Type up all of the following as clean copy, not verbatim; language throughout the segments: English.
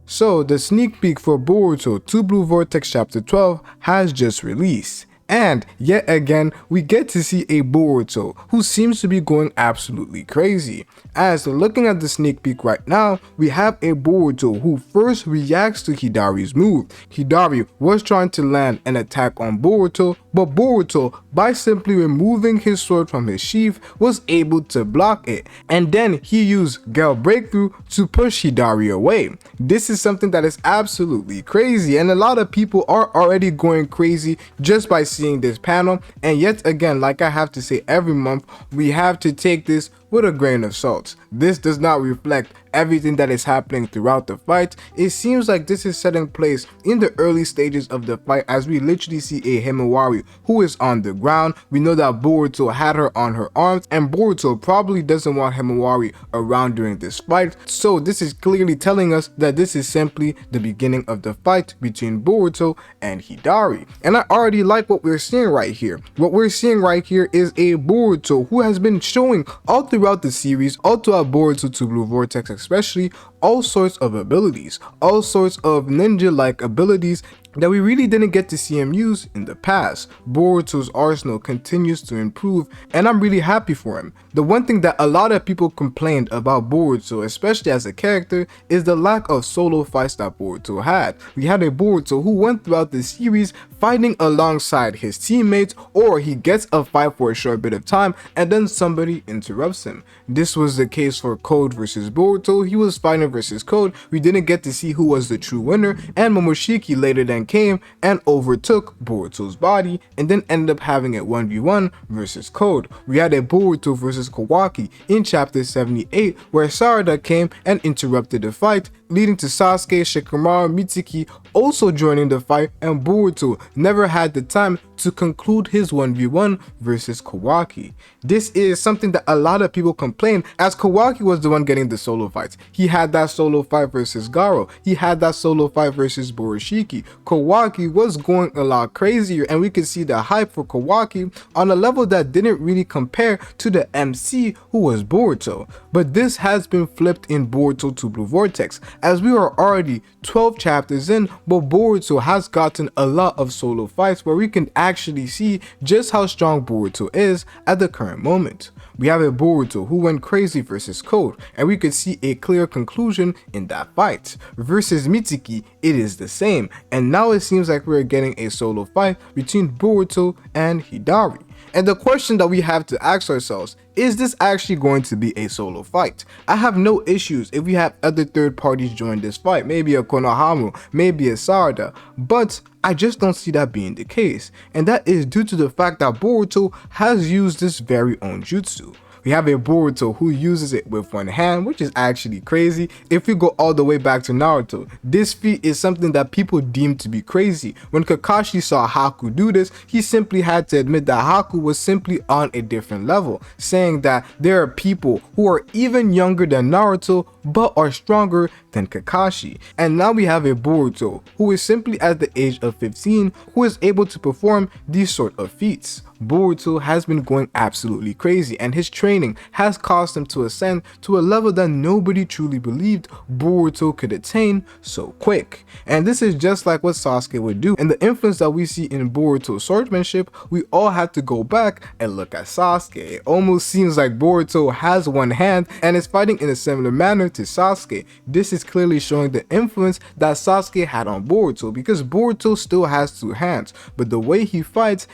So the sneak peek for Boruto 2 Blue Vortex Chapter 12 has just released. And yet again, we get to see a Boruto who seems to be going absolutely crazy. As looking at the sneak peek right now, we have a Boruto who first reacts to Hidari's move. Hidari was trying to land an attack on Boruto, but Boruto, by simply removing his sword from his sheath, was able to block it. And then he used Gale Breakthrough to push Hidari away. This is something that is absolutely crazy, and a lot of people are already going crazy just by seeing this panel. And yet again, like I have to say every month, we have to take this with a grain of salt. This does not reflect everything that is happening throughout the fight. It seems like this is setting place in the early stages of the fight, as we literally see a Himawari who is on the ground. We know that Boruto had her on her arms, and Boruto probably doesn't want Himawari around during this fight. So this is clearly telling us that this is simply the beginning of the fight between Boruto and Hidari. And I already like what we're seeing right here. What we're seeing right here is a Boruto who has been showing all throughout the series, all throughout Boruto 2 Blue Vortex especially, all sorts of abilities, all sorts of ninja-like abilities that we really didn't get to see him use in the past. Boruto's arsenal continues to improve, and I'm really happy for him. The one thing that a lot of people complained about Boruto, especially as a character, is the lack of solo fights that Boruto had. We had a Boruto who went throughout the series fighting alongside his teammates, or he gets a fight for a short bit of time and then somebody interrupts him. This was the case for Code versus Boruto. He was fighting versus Code. We didn't get to see who was the true winner, and Momoshiki later then came and overtook Boruto's body and then ended up having it 1v1 versus Code. We had a Boruto versus Kawaki in chapter 78 where Sarada came and interrupted the fight, leading to Sasuke, Shikamaru, Mitsuki also joining the fight, and Boruto never had the time to conclude his 1v1 versus Kawaki. This is something that a lot of people complain, as Kawaki was the one getting the solo fights. He had that solo fight versus Garo. He had that solo fight versus Borishiki. Kawaki was going a lot crazier, and we could see the hype for Kawaki on a level that didn't really compare to the MC who was Boruto. But this has been flipped in Boruto 2 Blue Vortex, as we are already 12 chapters in, but Boruto has gotten a lot of solo fights where we can actually see just how strong Boruto is at the current moment. We have a Boruto who went crazy versus Code, and we could see a clear conclusion in that fight. Versus Mitsuki, it is the same, and now it seems like we're getting a solo fight between Boruto and Hidari. And the question that we have to ask ourselves, is this actually going to be a solo fight? I have no issues if we have other third parties join this fight, maybe a Konohamaru, maybe a Sarada, but I just don't see that being the case, and that is due to the fact that Boruto has used this very own jutsu. We have a Boruto who uses it with one hand, which is actually crazy. If we go all the way back to Naruto, this feat is something that people deem to be crazy. When Kakashi saw Haku do this, he simply had to admit that Haku was simply on a different level, saying that there are people who are even younger than Naruto but are stronger than Kakashi. And now we have a Boruto who is simply at the age of 15 who is able to perform these sort of feats. Boruto has been going absolutely crazy, and his training has caused him to ascend to a level that nobody truly believed Boruto could attain so quick. And this is just like what Sasuke would do. And the influence that we see in Boruto's swordsmanship, we all have to go back and look at Sasuke. It almost seems like Boruto has one hand and is fighting in a similar manner to Sasuke. This is clearly showing the influence that Sasuke had on Boruto, because Boruto still has two hands, but the way he fights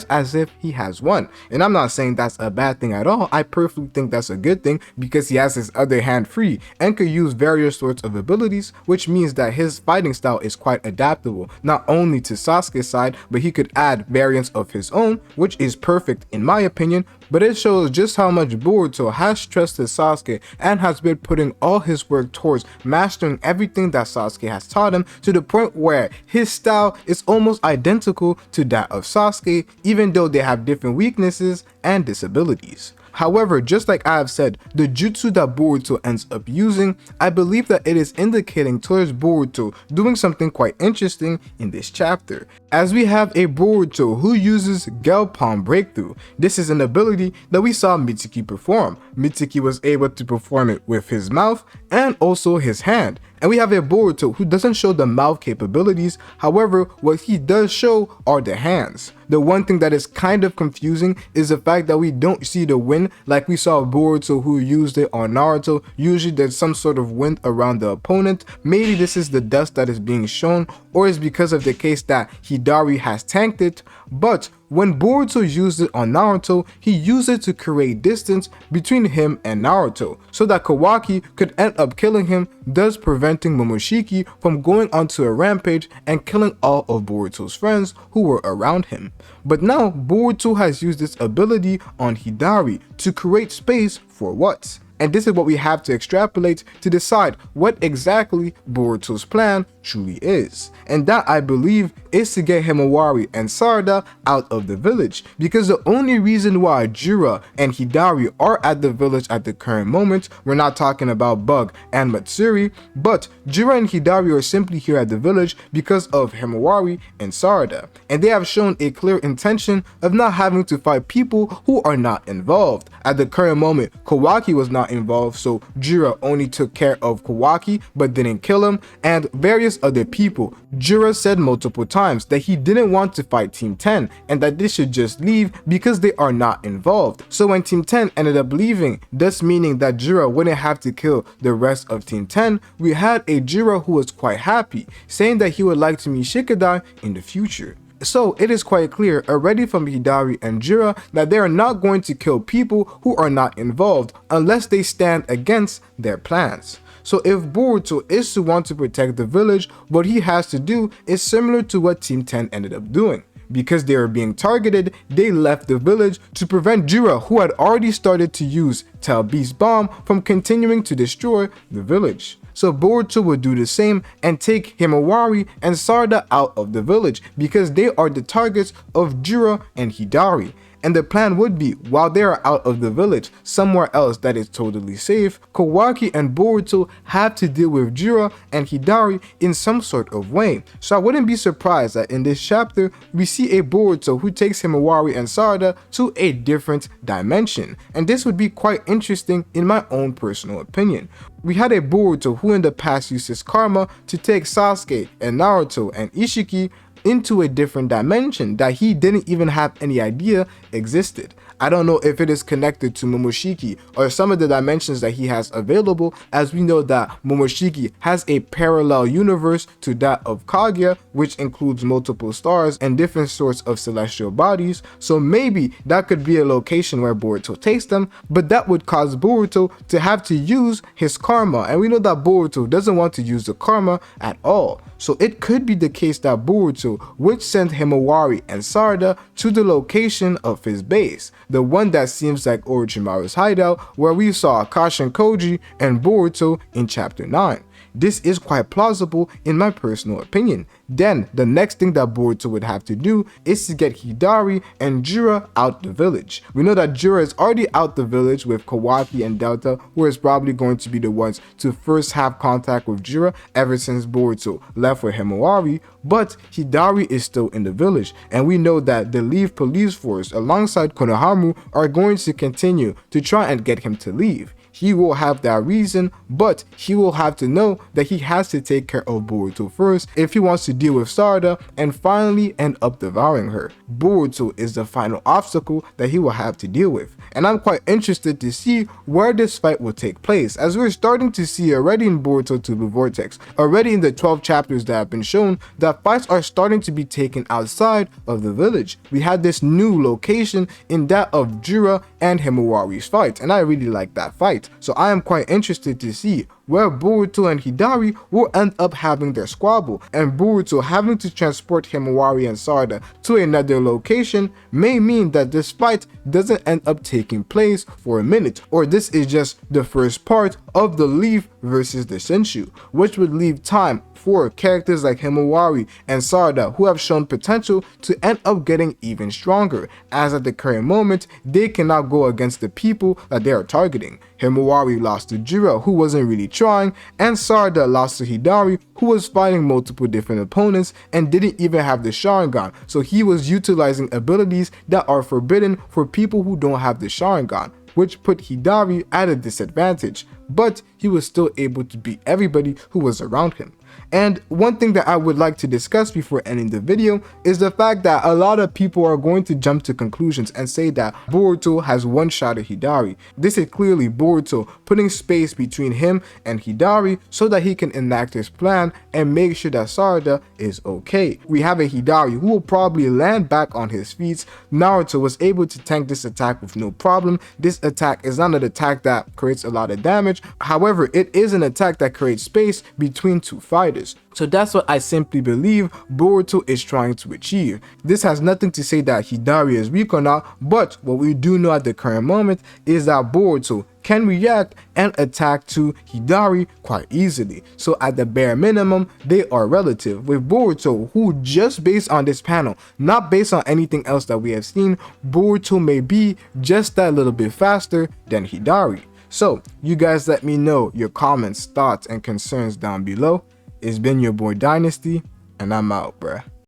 as if he has one. And I'm not saying that's a bad thing at all. I perfectly think that's a good thing, because he has his other hand free and could use various sorts of abilities, which means that his fighting style is quite adaptable, not only to Sasuke's side, but he could add variants of his own, which is perfect in my opinion. But it shows just how much Boruto has trusted Sasuke and has been putting all his work towards mastering everything that Sasuke has taught him, to the point where his style is almost identical to that of Sasuke, even though they have different weaknesses and disabilities. However, just like I have said, the jutsu that Boruto ends up using, I believe that it is indicating towards Boruto doing something quite interesting in this chapter, as we have a Boruto who uses Gale Palm Breakthrough. This is an ability that we saw Mitsuki perform. Mitsuki was able to perform it with his mouth and also his hand, And we have a Boruto who doesn't show the mouth capabilities, however, what he does show are the hands. The one thing that is kind of confusing is the fact that we don't see the wind like we saw Boruto who used it on Naruto. Usually there's some sort of wind around the opponent. Maybe this is the dust that is being shown, or is because of the case that Hidari has tanked it. But when Boruto used it on Naruto, he used it to create distance between him and Naruto, so that Kawaki could end up killing him, thus preventing Momoshiki from going onto a rampage and killing all of Boruto's friends who were around him. But now Boruto has used this ability on Hidari to create space for what? And this is what we have to extrapolate to decide what exactly Boruto's plan truly is. And that, I believe, is to get Himawari and Sarada out of the village, because the only reason why Jira and Hidari are at the village at the current moment, we're not talking about Bug and Matsuri, but Jira and Hidari are simply here at the village because of Himawari and Sarada. And they have shown a clear intention of not having to fight people who are not involved. At the current moment, Kawaki was not involved, so Jira only took care of Kawaki but didn't kill him, and various other people. Jira said multiple times that he didn't want to fight Team 10 and that they should just leave because they are not involved. So when Team 10 ended up leaving, thus meaning that Jira wouldn't have to kill the rest of Team 10, we had a Jira who was quite happy, saying that he would like to meet Shikadai in the future. So it is quite clear already from Hidari and Jira that they are not going to kill people who are not involved unless they stand against their plans. So if Boruto is to want to protect the village, what he has to do is similar to what Team 10 ended up doing. Because they were being targeted, they left the village to prevent Jira, who had already started to use Tell Beast Bomb, from continuing to destroy the village. So Boruto would do the same and take Himawari and Sarada out of the village because they are the targets of Jira and Hidari. And the plan would be, while they are out of the village, somewhere else that is totally safe, Kawaki and Boruto have to deal with Jira and Hidari in some sort of way. So I wouldn't be surprised that in this chapter, we see a Boruto who takes Himawari and Sarada to a different dimension. And this would be quite interesting in my own personal opinion. We had a Boruto who in the past used his karma to take Sasuke and Naruto and Ishiki into a different dimension that he didn't even have any idea existed. I don't know if it is connected to Momoshiki or some of the dimensions that he has available, as we know that Momoshiki has a parallel universe to that of Kaguya, which includes multiple stars and different sorts of celestial bodies. So maybe that could be a location where Boruto takes them, but that would cause Boruto to have to use his karma, and we know that Boruto doesn't want to use the karma at all. So it could be the case that Boruto would send Himawari and Sarada to the location of his base, the one that seems like Orochimaru's hideout, where we saw Akashi and Koji and Boruto in chapter 9. This is quite plausible in my personal opinion. Then the next thing that Boruto would have to do is to get Hidari and Jira out the village. We know that Jira is already out the village with Kawaki and Delta, who is probably going to be the ones to first have contact with Jira ever since Boruto left with Himawari, but Hidari is still in the village, and we know that the Leaf police force alongside Konohamaru are going to continue to try and get him to leave. He will have that reason, but he will have to know that he has to take care of Boruto first if he wants to deal with Sarada and finally end up devouring her. Boruto is the final obstacle that he will have to deal with, and I'm quite interested to see where this fight will take place, as we're starting to see already in Boruto TBV Vortex, already in the 12 chapters that have been shown, that fights are starting to be taken outside of the village. We had this new location in that of Jira and Himawari's fight, and I really like that fight. So I am quite interested to see where Boruto and Hidari will end up having their squabble, and Boruto having to transport Himawari and Sarada to another location may mean that this fight doesn't end up taking place for a minute, or this is just the first part of the Leaf versus the Senshu, which would leave time for characters like Himawari and Sarada who have shown potential to end up getting even stronger, as at the current moment they cannot go against the people that they are targeting. Himawari lost to Jira, who wasn't really trying, and Sarada lost to Hidari, who was fighting multiple different opponents and didn't even have the Sharingan, so he was utilizing abilities that are forbidden for people who don't have the Sharingan, which put Hidari at a disadvantage, but he was still able to beat everybody who was around him. And one thing that I would like to discuss before ending the video is the fact that a lot of people are going to jump to conclusions and say that Boruto has one-shotted Hidari. This is clearly Boruto putting space between him and Hidari so that he can enact his plan and make sure that Sarada is okay. We have a Hidari who will probably land back on his feet. Naruto was able to tank this attack with no problem. This attack is not an attack that creates a lot of damage. However, it is an attack that creates space between two fighters. So that's what I simply believe Boruto is trying to achieve. This has nothing to say that Hidari is weak or not, but what we do know at the current moment is that Boruto can react and attack to Hidari quite easily. So at the bare minimum, they are relative, with Boruto, who just based on this panel, not based on anything else that we have seen, Boruto may be just that little bit faster than Hidari. So you guys let me know your comments, thoughts, and concerns down below. It's been your boy Dynasty, and I'm out, bruh.